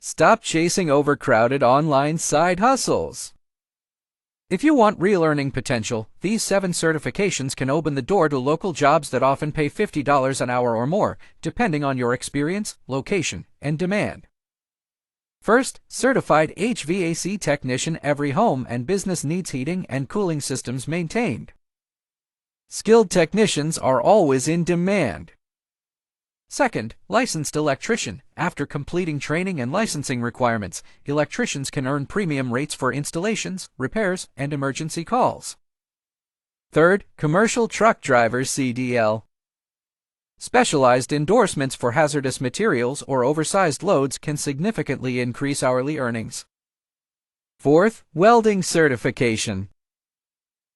Stop chasing overcrowded online side hustles. If you want real earning potential, these 7 certifications can open the door to local jobs that often pay $50 an hour or more, depending on your experience, location, and demand. First, Certified HVAC Technician. Every home and business needs heating and cooling systems maintained. Skilled technicians are always in demand. Second, Licensed Electrician. After completing training and licensing requirements, electricians can earn premium rates for installations, repairs, and emergency calls. Third, Commercial Truck Driver CDL. Specialized endorsements for hazardous materials or oversized loads can significantly increase hourly earnings. Fourth, Welding Certification.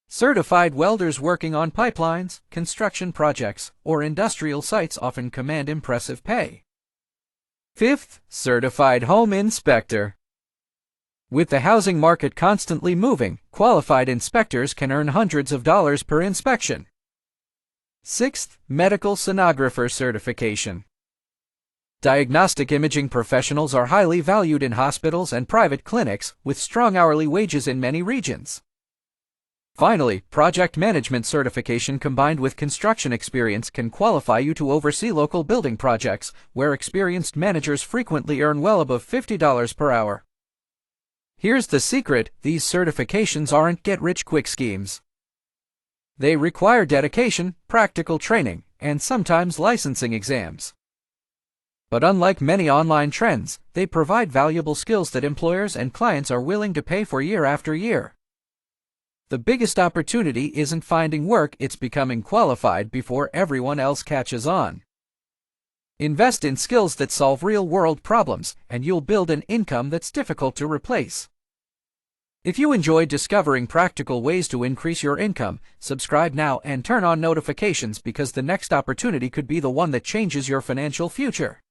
Certified welders working on pipelines, construction projects, or industrial sites often command impressive pay. Fifth, Certified Home Inspector. With the housing market constantly moving, qualified inspectors can earn hundreds of dollars per inspection. Sixth, Medical Sonographer Certification. Diagnostic imaging professionals are highly valued in hospitals and private clinics, with strong hourly wages in many regions. Finally, Project Management Certification combined with construction experience can qualify you to oversee local building projects, where experienced managers frequently earn well above $50 per hour. Here's the secret: these certifications aren't get-rich-quick schemes. They require dedication, practical training, and sometimes licensing exams. But unlike many online trends, they provide valuable skills that employers and clients are willing to pay for year after year. The biggest opportunity isn't finding work, it's becoming qualified before everyone else catches on. Invest in skills that solve real-world problems, and you'll build an income that's difficult to replace. If you enjoyed discovering practical ways to increase your income, subscribe now and turn on notifications, because the next opportunity could be the one that changes your financial future.